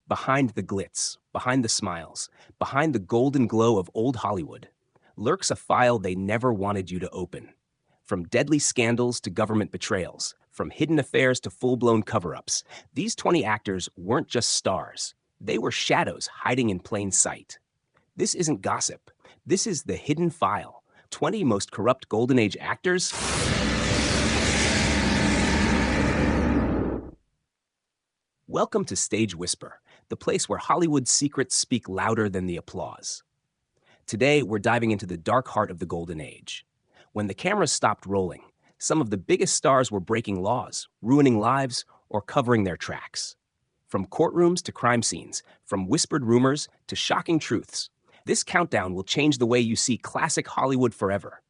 Behind the glitz, behind the smiles, behind the golden glow of old Hollywood, lurks a file they never wanted you to open. From deadly scandals to government betrayals, from hidden affairs to full-blown cover-ups, these 20 actors weren't just stars. They were shadows hiding in plain sight. This isn't gossip. This is the hidden file. 20 most corrupt Golden Age actors. Welcome to Stage Whisper, the place where Hollywood's secrets speak louder than the applause. Today, we're diving into the dark heart of the Golden Age. When the cameras stopped rolling, some of the biggest stars were breaking laws, ruining lives, or covering their tracks. From courtrooms to crime scenes, from whispered rumors to shocking truths, this countdown will change the way you see classic Hollywood forever.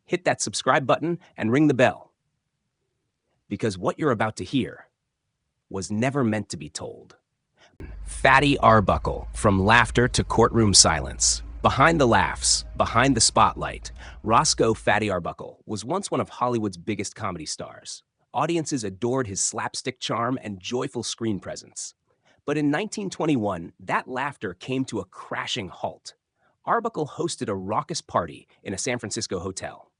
Hit that subscribe button and ring the bell. Because what you're about to hear was never meant to be told. Fatty Arbuckle, from laughter to courtroom silence. Behind the laughs, behind the spotlight, Roscoe Fatty Arbuckle was once one of Hollywood's biggest comedy stars. Audiences adored his slapstick charm and joyful screen presence. But in 1921, that laughter came to a crashing halt. Arbuckle hosted a raucous party in a San Francisco hotel.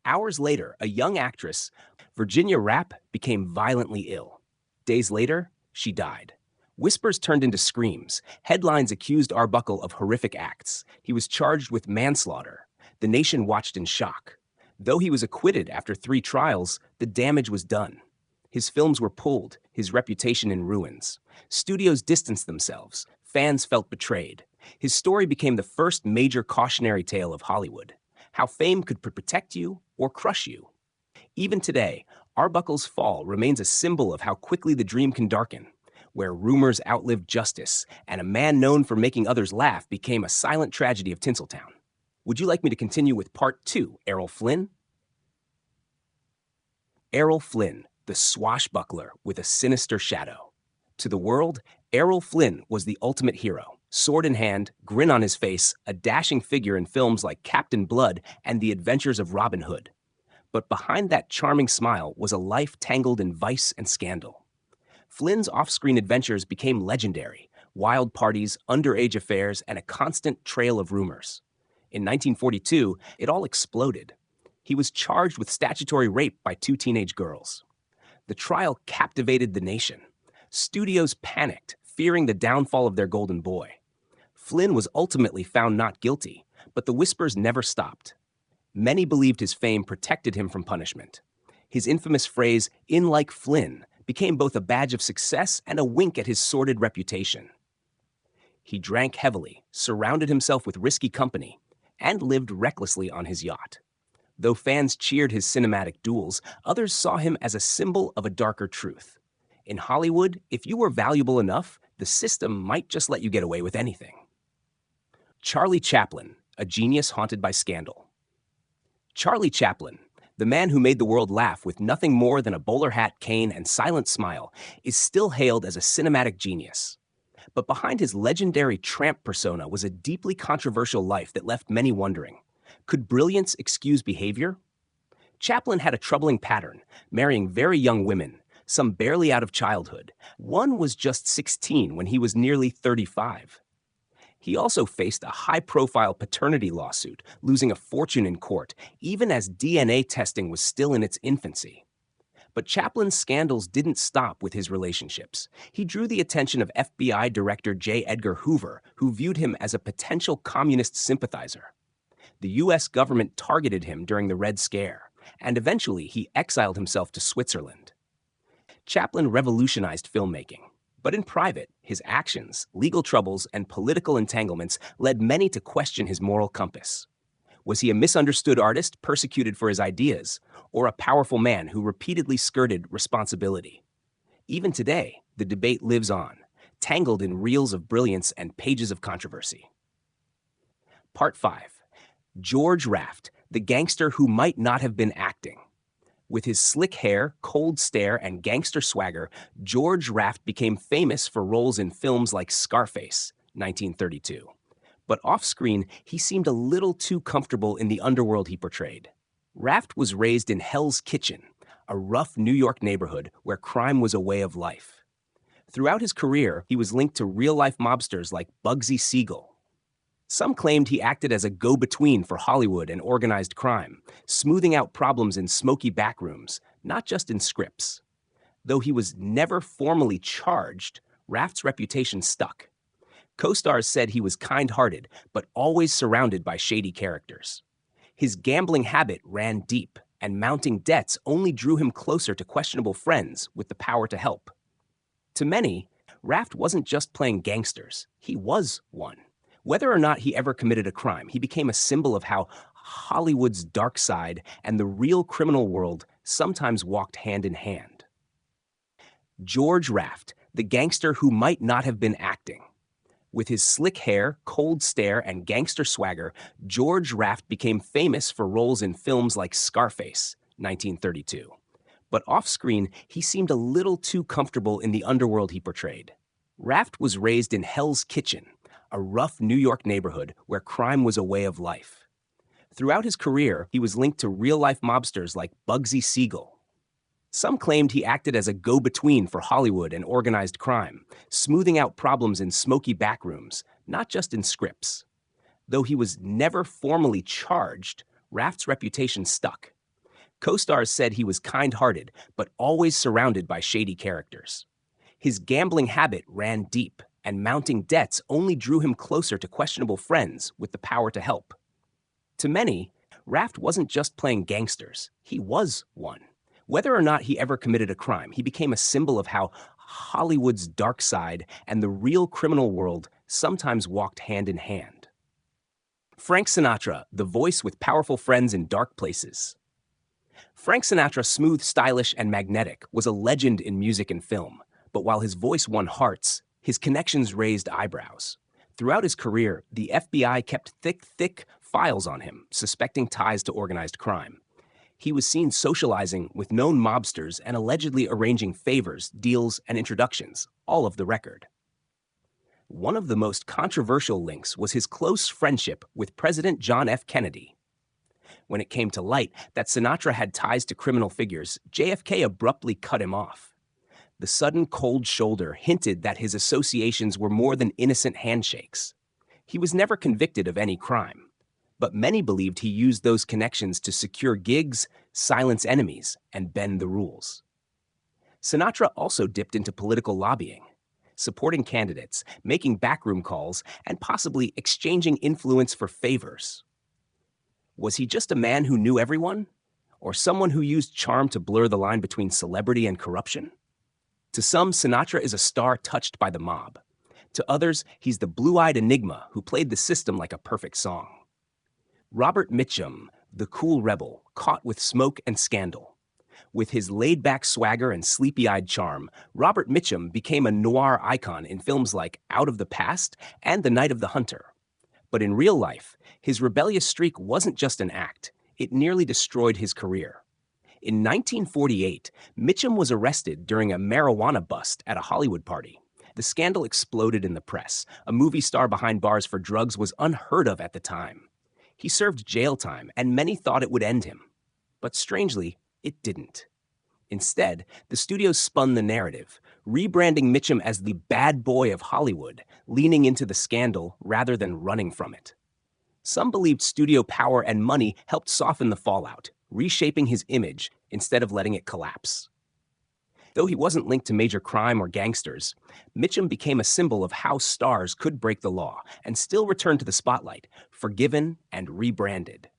Hours later, a young actress, Virginia Rappe, became violently ill. Days later, she died. Whispers turned into screams. Headlines accused Arbuckle of horrific acts. He was charged with manslaughter. The nation watched in shock. Though he was acquitted after 3 trials, the damage was done. His films were pulled, his reputation in ruins. Studios distanced themselves. Fans felt betrayed. His story became the first major cautionary tale of Hollywood. How fame could protect you or crush you. Even today, Arbuckle's fall remains a symbol of how quickly the dream can darken, where rumors outlived justice, and a man known for making others laugh became a silent tragedy of Tinseltown. Would you like me to continue with part 2, Errol Flynn? Errol Flynn, the swashbuckler with a sinister shadow. To the world, Errol Flynn was the ultimate hero. Sword in hand, grin on his face, a dashing figure in films like Captain Blood and The Adventures of Robin Hood. But behind that charming smile was a life tangled in vice and scandal. Flynn's off-screen adventures became legendary: wild parties, underage affairs, and a constant trail of rumors. In 1942, it all exploded. He was charged with statutory rape by 2 teenage girls. The trial captivated the nation. Studios panicked, fearing the downfall of their golden boy. Flynn was ultimately found not guilty, but the whispers never stopped. Many believed his fame protected him from punishment. His infamous phrase, "in like Flynn," became both a badge of success and a wink at his sordid reputation. He drank heavily, surrounded himself with risky company, and lived recklessly on his yacht. Though fans cheered his cinematic duels, others saw him as a symbol of a darker truth. In Hollywood, if you were valuable enough, the system might just let you get away with anything. Charlie Chaplin, a genius haunted by scandal. Charlie Chaplin, the man who made the world laugh with nothing more than a bowler hat, cane, and silent smile, is still hailed as a cinematic genius. But behind his legendary tramp persona was a deeply controversial life that left many wondering. Could brilliance excuse behavior? Chaplin had a troubling pattern, marrying very young women, some barely out of childhood. One was just 16 when he was nearly 35. He also faced a high-profile paternity lawsuit, losing a fortune in court, even as DNA testing was still in its infancy. But Chaplin's scandals didn't stop with his relationships. He drew the attention of FBI Director J. Edgar Hoover, who viewed him as a potential communist sympathizer. The U.S. government targeted him during the Red Scare, and eventually he exiled himself to Switzerland. Chaplin revolutionized filmmaking. But in private, his actions, legal troubles, and political entanglements led many to question his moral compass. Was he a misunderstood artist persecuted for his ideas, or a powerful man who repeatedly skirted responsibility? Even today, the debate lives on, tangled in reels of brilliance and pages of controversy. Part 5. George Raft, the gangster who might not have been acting. With his slick hair, cold stare, and gangster swagger, George Raft became famous for roles in films like Scarface, 1932. But off-screen, he seemed a little too comfortable in the underworld he portrayed. Raft was raised in Hell's Kitchen, a rough New York neighborhood where crime was a way of life. Throughout his career, he was linked to real-life mobsters like Bugsy Siegel. Some claimed he acted as a go-between for Hollywood and organized crime, smoothing out problems in smoky backrooms, not just in scripts. Though he was never formally charged, Raft's reputation stuck. Co-stars said he was kind-hearted, but always surrounded by shady characters. His gambling habit ran deep, and mounting debts only drew him closer to questionable friends with the power to help. To many, Raft wasn't just playing gangsters, he was one. Whether or not he ever committed a crime, he became a symbol of how Hollywood's dark side and the real criminal world sometimes walked hand in hand. George Raft, the gangster who might not have been acting. With his slick hair, cold stare, and gangster swagger, George Raft became famous for roles in films like Scarface, 1932. But off-screen, he seemed a little too comfortable in the underworld he portrayed. Raft was raised in Hell's Kitchen, a rough New York neighborhood where crime was a way of life. Throughout his career, he was linked to real-life mobsters like Bugsy Siegel. Some claimed he acted as a go-between for Hollywood and organized crime, smoothing out problems in smoky backrooms, not just in scripts. Though he was never formally charged, Raft's reputation stuck. Co-stars said he was kind-hearted, but always surrounded by shady characters. His gambling habit ran deep, and mounting debts only drew him closer to questionable friends with the power to help. To many, Raft wasn't just playing gangsters, he was one. Whether or not he ever committed a crime, he became a symbol of how Hollywood's dark side and the real criminal world sometimes walked hand in hand. Frank Sinatra, the voice with powerful friends in dark places. Frank Sinatra, smooth, stylish, and magnetic, was a legend in music and film, but while his voice won hearts, his connections raised eyebrows. Throughout his career, the FBI kept thick files on him, suspecting ties to organized crime. He was seen socializing with known mobsters and allegedly arranging favors, deals, and introductions, all of the record. One of the most controversial links was his close friendship with President John F. Kennedy. When it came to light that Sinatra had ties to criminal figures, JFK abruptly cut him off. The sudden cold shoulder hinted that his associations were more than innocent handshakes. He was never convicted of any crime, but many believed he used those connections to secure gigs, silence enemies, and bend the rules. Sinatra also dipped into political lobbying, supporting candidates, making backroom calls, and possibly exchanging influence for favors. Was he just a man who knew everyone, or someone who used charm to blur the line between celebrity and corruption? To some, Sinatra is a star touched by the mob. To others, he's the blue-eyed enigma who played the system like a perfect song. Robert Mitchum, the cool rebel, caught with smoke and scandal. With his laid-back swagger and sleepy-eyed charm, Robert Mitchum became a noir icon in films like Out of the Past and The Night of the Hunter. But in real life, his rebellious streak wasn't just an act, it nearly destroyed his career. In 1948, Mitchum was arrested during a marijuana bust at a Hollywood party. The scandal exploded in the press. A movie star behind bars for drugs was unheard of at the time. He served jail time, and many thought it would end him. But strangely, it didn't. Instead, the studios spun the narrative, rebranding Mitchum as the bad boy of Hollywood, leaning into the scandal rather than running from it. Some believed studio power and money helped soften the fallout, reshaping his image instead of letting it collapse. Though he wasn't linked to major crime or gangsters, Mitchum became a symbol of how stars could break the law and still return to the spotlight, forgiven and rebranded.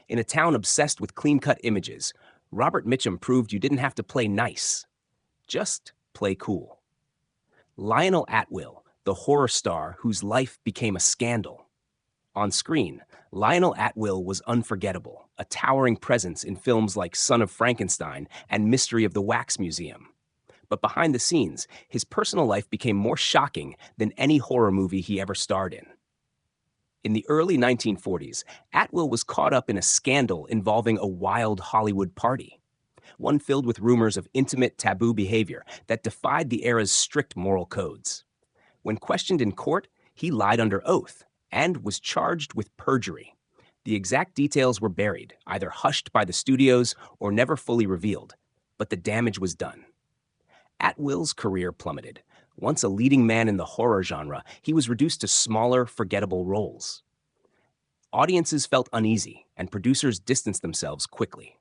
In a town obsessed with clean-cut images, Robert Mitchum proved you didn't have to play nice, just play cool. Lionel Atwill, the horror star whose life became a scandal. On screen, Lionel Atwill was unforgettable, a towering presence in films like Son of Frankenstein and Mystery of the Wax Museum. But behind the scenes, his personal life became more shocking than any horror movie he ever starred in. In the early 1940s, Atwill was caught up in a scandal involving a wild Hollywood party, one filled with rumors of intimate, taboo behavior that defied the era's strict moral codes. When questioned in court, he lied under oath and was charged with perjury. The exact details were buried, either hushed by the studios or never fully revealed, but the damage was done. Atwill's career plummeted. Once a leading man in the horror genre, he was reduced to smaller, forgettable roles. Audiences felt uneasy, and producers distanced themselves quickly.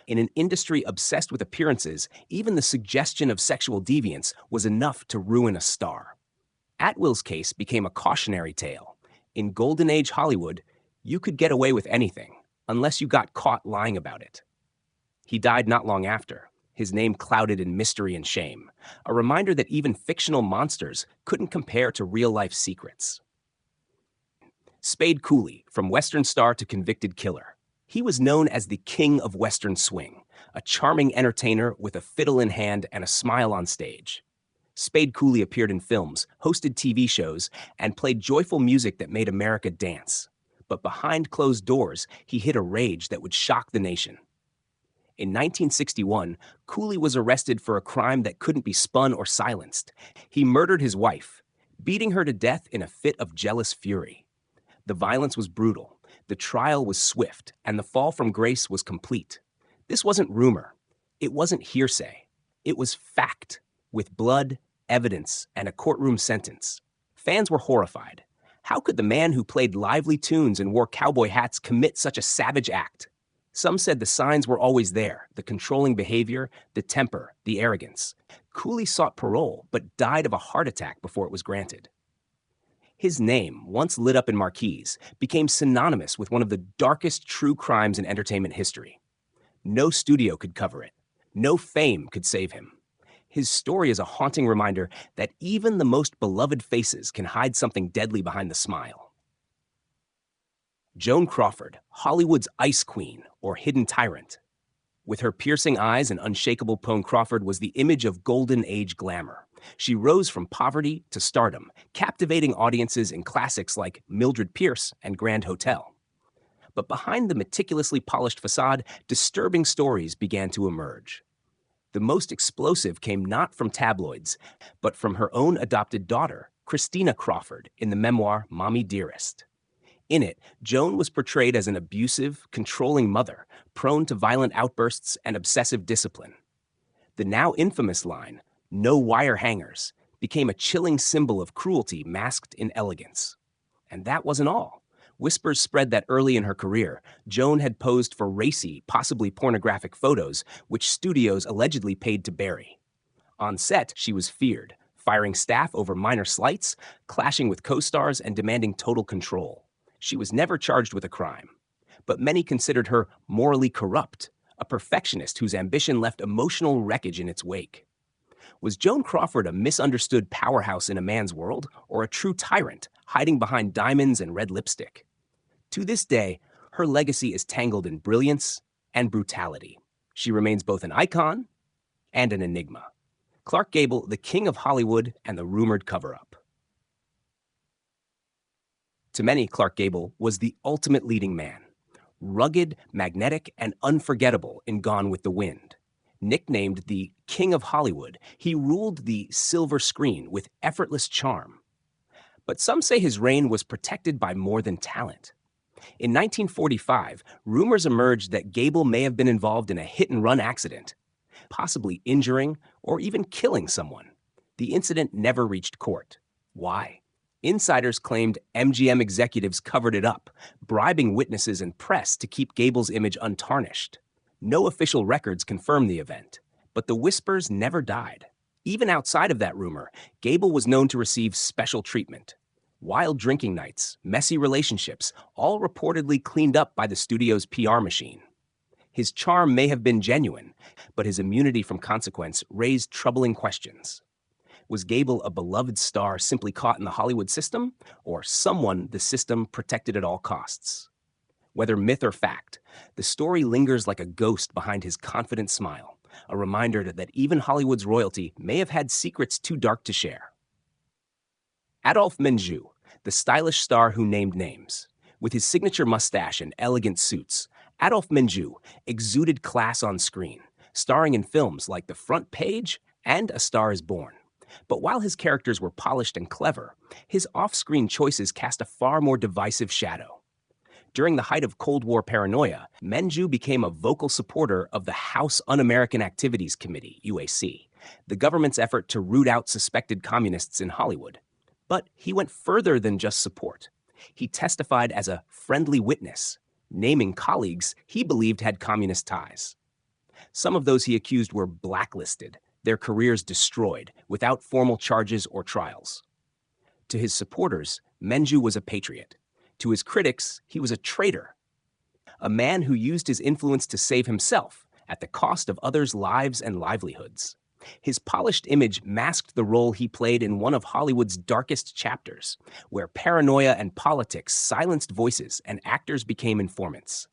In an industry obsessed with appearances, even the suggestion of sexual deviance was enough to ruin a star. Atwill's case became a cautionary tale. In Golden Age Hollywood, you could get away with anything, unless you got caught lying about it. He died not long after, his name clouded in mystery and shame, a reminder that even fictional monsters couldn't compare to real-life secrets. Spade Cooley, from Western star to convicted killer. He was known as the king of Western swing, a charming entertainer with a fiddle in hand and a smile on stage. Spade Cooley appeared in films, hosted TV shows, and played joyful music that made America dance. But behind closed doors, he hid a rage that would shock the nation. In 1961, Cooley was arrested for a crime that couldn't be spun or silenced. He murdered his wife, beating her to death in a fit of jealous fury. The violence was brutal, the trial was swift, and the fall from grace was complete. This wasn't rumor. It wasn't hearsay. It was fact, with blood, evidence, and a courtroom sentence. Fans were horrified. How could the man who played lively tunes and wore cowboy hats commit such a savage act? Some said the signs were always there, the controlling behavior, the temper, the arrogance. Cooley sought parole, but died of a heart attack before it was granted. His name, once lit up in marquees, became synonymous with one of the darkest true crimes in entertainment history. No studio could cover it. No fame could save him. His story is a haunting reminder that even the most beloved faces can hide something deadly behind the smile. Joan Crawford, Hollywood's ice queen, or hidden tyrant. With her piercing eyes and unshakable Joan Crawford was the image of golden age glamour. She rose from poverty to stardom, captivating audiences in classics like Mildred Pierce and Grand Hotel. But behind the meticulously polished facade, disturbing stories began to emerge. The most explosive came not from tabloids, but from her own adopted daughter, Christina Crawford, in the memoir Mommy Dearest. In it, Joan was portrayed as an abusive, controlling mother, prone to violent outbursts and obsessive discipline. The now infamous line, "No wire hangers," became a chilling symbol of cruelty masked in elegance. And that wasn't all. Whispers spread that early in her career, Joan had posed for racy, possibly pornographic photos, which studios allegedly paid to bury. On set, she was feared, firing staff over minor slights, clashing with co-stars, and demanding total control. She was never charged with a crime. But many considered her morally corrupt, a perfectionist whose ambition left emotional wreckage in its wake. Was Joan Crawford a misunderstood powerhouse in a man's world, or a true tyrant, hiding behind diamonds and red lipstick? To this day, her legacy is tangled in brilliance and brutality. She remains both an icon and an enigma. Clark Gable, the king of Hollywood and the rumored cover-up. To many, Clark Gable was the ultimate leading man. Rugged, magnetic, and unforgettable in Gone with the Wind. Nicknamed the King of Hollywood, he ruled the silver screen with effortless charm. But some say his reign was protected by more than talent. In 1945, rumors emerged that Gable may have been involved in a hit-and-run accident, possibly injuring or even killing someone. The incident never reached court. Why? Insiders claimed MGM executives covered it up, bribing witnesses and press to keep Gable's image untarnished. No official records confirm the event, but the whispers never died. Even outside of that rumor, Gable was known to receive special treatment. Wild drinking nights, messy relationships, all reportedly cleaned up by the studio's PR machine. His charm may have been genuine, but his immunity from consequence raised troubling questions. Was Gable a beloved star simply caught in the Hollywood system, or someone the system protected at all costs? Whether myth or fact, the story lingers like a ghost behind his confident smile, a reminder that even Hollywood's royalty may have had secrets too dark to share. Adolphe Menjou, the stylish star who named names. With his signature mustache and elegant suits, Adolphe Menjou exuded class on screen, starring in films like The Front Page and A Star is Born. But while his characters were polished and clever, his off-screen choices cast a far more divisive shadow. During the height of Cold War paranoia, Menjou became a vocal supporter of the House Un-American Activities Committee, UAC, the government's effort to root out suspected communists in Hollywood. But he went further than just support. He testified as a friendly witness, naming colleagues he believed had communist ties. Some of those he accused were blacklisted, their careers destroyed, without formal charges or trials. To his supporters, Menju was a patriot. To his critics, he was a traitor. A man who used his influence to save himself at the cost of others' lives and livelihoods. His polished image masked the role he played in one of Hollywood's darkest chapters, where paranoia and politics silenced voices and actors became informants.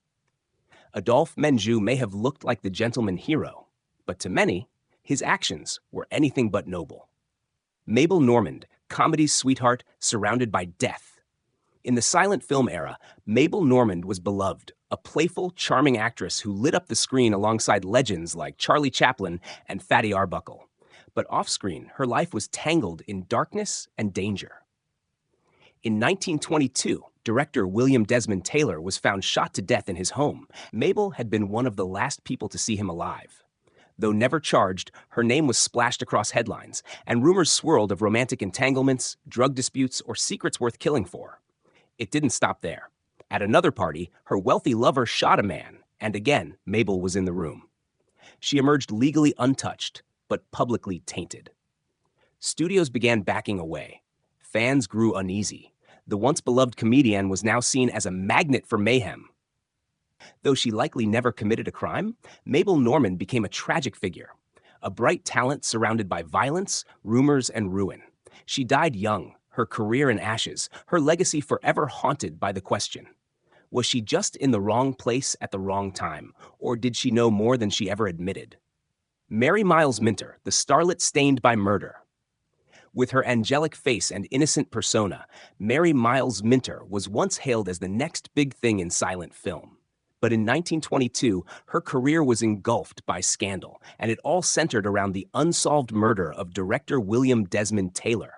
Adolphe Menjou may have looked like the gentleman hero, but to many, his actions were anything but noble. Mabel Normand, comedy's sweetheart surrounded by death. In the silent film era, Mabel Normand was beloved, a playful, charming actress who lit up the screen alongside legends like Charlie Chaplin and Fatty Arbuckle. But off-screen, her life was tangled in darkness and danger. In 1922, director William Desmond Taylor was found shot to death in his home. Mabel had been one of the last people to see him alive. Though never charged, her name was splashed across headlines, and rumors swirled of romantic entanglements, drug disputes, or secrets worth killing for. It didn't stop there. At another party, her wealthy lover shot a man, and again, Mabel was in the room. She emerged legally untouched, but publicly tainted. Studios began backing away. Fans grew uneasy. The once beloved comedian was now seen as a magnet for mayhem. Though she likely never committed a crime, Mabel Normand became a tragic figure, a bright talent surrounded by violence, rumors, and ruin. She died young, her career in ashes, her legacy forever haunted by the question: was she just in the wrong place at the wrong time, or did she know more than she ever admitted? Mary Miles Minter, the starlet stained by murder. With her angelic face and innocent persona, Mary Miles Minter was once hailed as the next big thing in silent film. But in 1922, her career was engulfed by scandal, and it all centered around the unsolved murder of director William Desmond Taylor.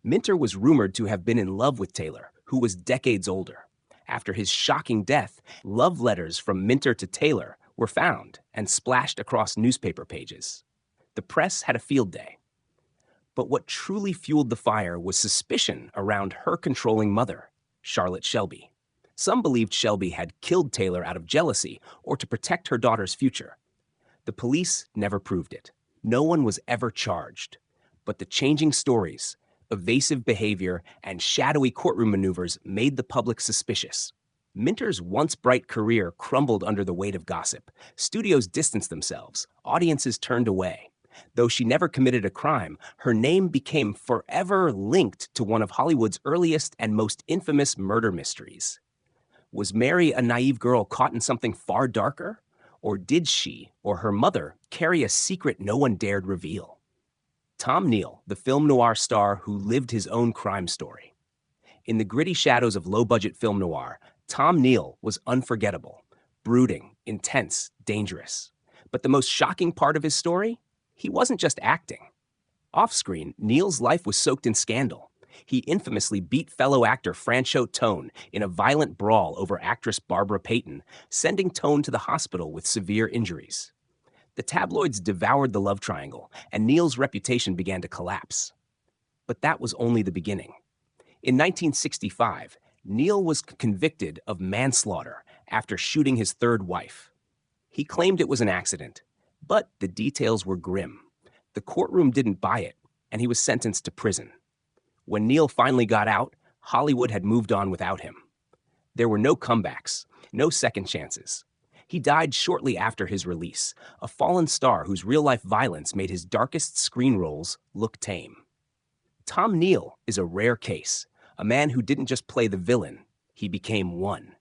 Minter was rumored to have been in love with Taylor, who was decades older. After his shocking death, love letters from Minter to Taylor were found and splashed across newspaper pages. The press had a field day. But what truly fueled the fire was suspicion around her controlling mother, Charlotte Shelby. Some believed Shelby had killed Taylor out of jealousy or to protect her daughter's future. The police never proved it. No one was ever charged. But the changing stories, evasive behavior, and shadowy courtroom maneuvers made the public suspicious. Minter's once bright career crumbled under the weight of gossip. Studios distanced themselves. Audiences turned away. Though she never committed a crime, her name became forever linked to one of Hollywood's earliest and most infamous murder mysteries. Was Mary a naive girl caught in something far darker? Or did she, or her mother, carry a secret no one dared reveal? Tom Neal, the film noir star who lived his own crime story. In the gritty shadows of low-budget film noir, Tom Neal was unforgettable, brooding, intense, dangerous. But the most shocking part of his story? He wasn't just acting. Off-screen, Neal's life was soaked in scandal. He infamously beat fellow actor Franchot Tone in a violent brawl over actress Barbara Payton, sending Tone to the hospital with severe injuries. The tabloids devoured the love triangle, and Neal's reputation began to collapse. But that was only the beginning. In 1965, Neal was convicted of manslaughter after shooting his third wife. He claimed it was an accident, but the details were grim. The courtroom didn't buy it, and he was sentenced to prison. When Neal finally got out, Hollywood had moved on without him. There were no comebacks, no second chances. He died shortly after his release, a fallen star whose real-life violence made his darkest screen roles look tame. Tom Neal is a rare case, a man who didn't just play the villain, he became one.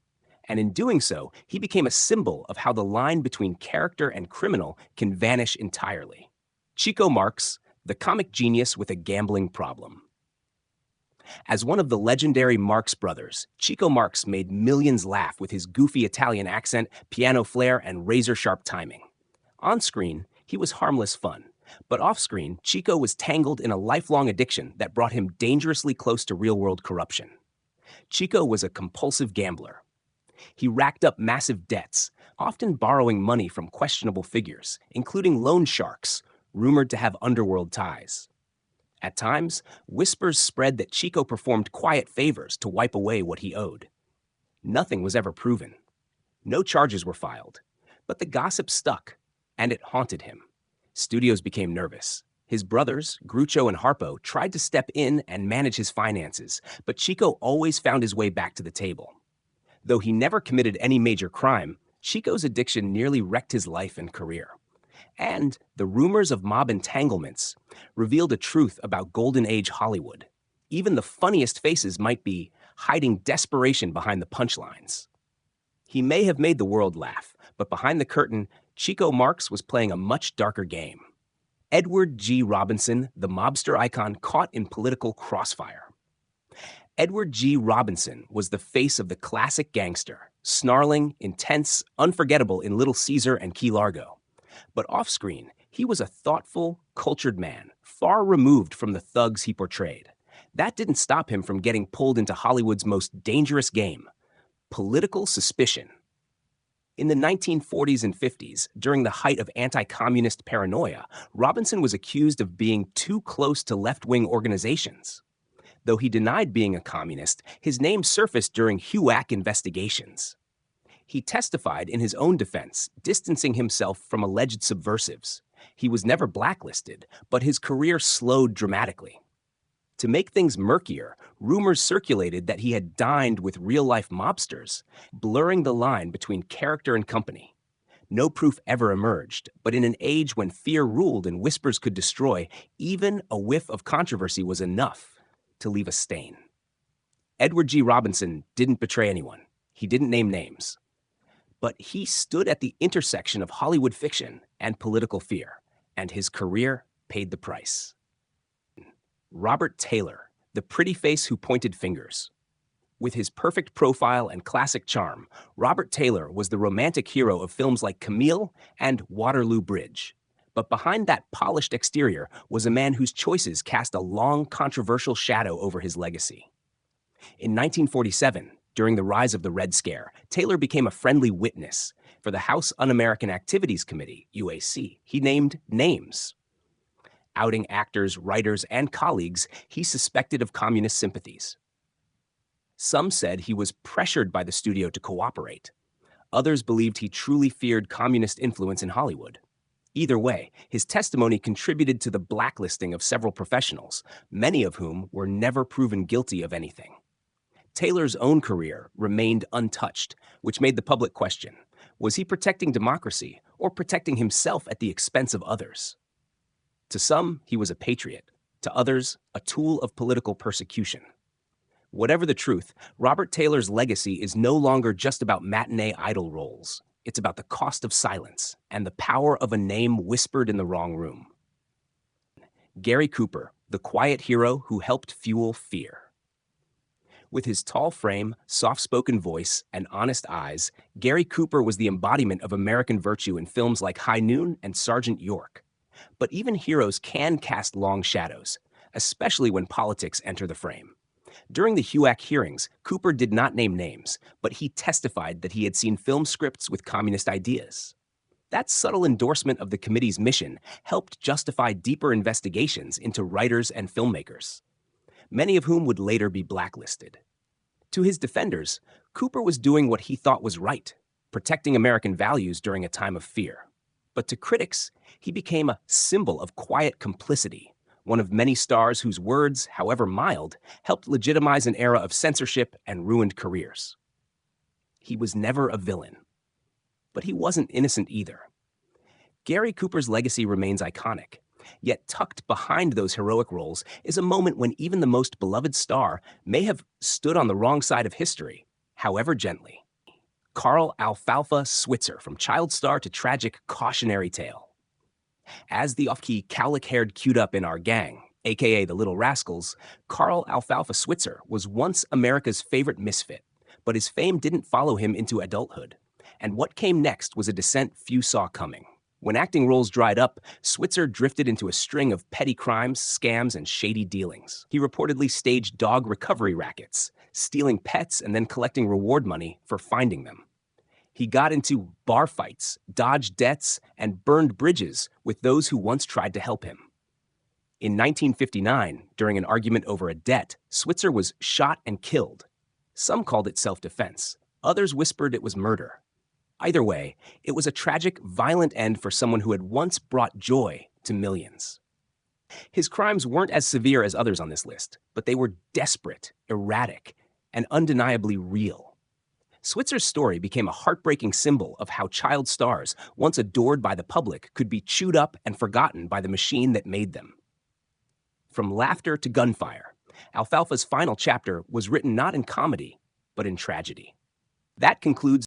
And in doing so, he became a symbol of how the line between character and criminal can vanish entirely. Chico Marx, the comic genius with a gambling problem. As one of the legendary Marx brothers, Chico Marx made millions laugh with his goofy Italian accent, piano flair, and razor-sharp timing. On screen, he was harmless fun. But off-screen, Chico was tangled in a lifelong addiction that brought him dangerously close to real-world corruption. Chico was a compulsive gambler. He racked up massive debts, often borrowing money from questionable figures, including loan sharks, rumored to have underworld ties. At times, whispers spread that Chico performed quiet favors to wipe away what he owed. Nothing was ever proven. No charges were filed. But the gossip stuck, and it haunted him. Studios became nervous. His brothers, Groucho and Harpo, tried to step in and manage his finances, but Chico always found his way back to the table. Though he never committed any major crime, Chico's addiction nearly wrecked his life and career. And the rumors of mob entanglements revealed a truth about Golden Age Hollywood. Even the funniest faces might be hiding desperation behind the punchlines. He may have made the world laugh, but behind the curtain, Chico Marx was playing a much darker game. Edward G. Robinson, the mobster icon caught in political crossfire. Edward G. Robinson was the face of the classic gangster, snarling, intense, unforgettable in Little Caesar and Key Largo. But off-screen, he was a thoughtful, cultured man, far removed from the thugs he portrayed. That didn't stop him from getting pulled into Hollywood's most dangerous game, political suspicion. In the 1940s and 50s, during the height of anti-communist paranoia, Robinson was accused of being too close to left-wing organizations. Though he denied being a communist, his name surfaced during HUAC investigations. He testified in his own defense, distancing himself from alleged subversives. He was never blacklisted, but his career slowed dramatically. To make things murkier, rumors circulated that he had dined with real-life mobsters, blurring the line between character and company. No proof ever emerged, but in an age when fear ruled and whispers could destroy, even a whiff of controversy was enough to leave a stain. Edward G. Robinson didn't betray anyone. He didn't name names. But he stood at the intersection of Hollywood fiction and political fear, and his career paid the price. Robert Taylor, the pretty face who pointed fingers. With his perfect profile and classic charm, Robert Taylor was the romantic hero of films like Camille and Waterloo Bridge. But behind that polished exterior was a man whose choices cast a long, controversial shadow over his legacy. In 1947, during the rise of the Red Scare, Taylor became a friendly witness. For the House Un-American Activities Committee, UAC, he named names. Outing actors, writers, and colleagues he suspected of communist sympathies. Some said he was pressured by the studio to cooperate. Others believed he truly feared communist influence in Hollywood. Either way, his testimony contributed to the blacklisting of several professionals, many of whom were never proven guilty of anything. Taylor's own career remained untouched, which made the public question, was he protecting democracy or protecting himself at the expense of others? To some, he was a patriot. To others, a tool of political persecution. Whatever the truth, Robert Taylor's legacy is no longer just about matinee idol roles. It's about the cost of silence and the power of a name whispered in the wrong room. Gary Cooper, the quiet hero who helped fuel fear. With his tall frame, soft-spoken voice, and honest eyes, Gary Cooper was the embodiment of American virtue in films like High Noon and Sergeant York. But even heroes can cast long shadows, especially when politics enter the frame. During the HUAC hearings, Cooper did not name names, but he testified that he had seen film scripts with communist ideas. That subtle endorsement of the committee's mission helped justify deeper investigations into writers and filmmakers, many of whom would later be blacklisted. To his defenders, Cooper was doing what he thought was right, protecting American values during a time of fear. But to critics, he became a symbol of quiet complicity, one of many stars whose words, however mild, helped legitimize an era of censorship and ruined careers. He was never a villain. But he wasn't innocent either. Gary Cooper's legacy remains iconic, yet tucked behind those heroic roles is a moment when even the most beloved star may have stood on the wrong side of history, however gently. Carl Alfalfa Switzer, from child star to tragic cautionary tale. As the off-key, cowlick-haired cute-up in Our Gang, aka the Little Rascals, Carl Alfalfa Switzer was once America's favorite misfit, but his fame didn't follow him into adulthood, and what came next was a descent few saw coming. When acting roles dried up, Switzer drifted into a string of petty crimes, scams, and shady dealings. He reportedly staged dog recovery rackets, stealing pets and then collecting reward money for finding them. He got into bar fights, dodged debts, and burned bridges with those who once tried to help him. In 1959, during an argument over a debt, Switzer was shot and killed. Some called it self-defense. Others whispered it was murder. Either way, it was a tragic, violent end for someone who had once brought joy to millions. His crimes weren't as severe as others on this list, but they were desperate, erratic, and undeniably real. Switzer's story became a heartbreaking symbol of how child stars, once adored by the public, could be chewed up and forgotten by the machine that made them. From laughter to gunfire, Alfalfa's final chapter was written not in comedy, but in tragedy. That concludes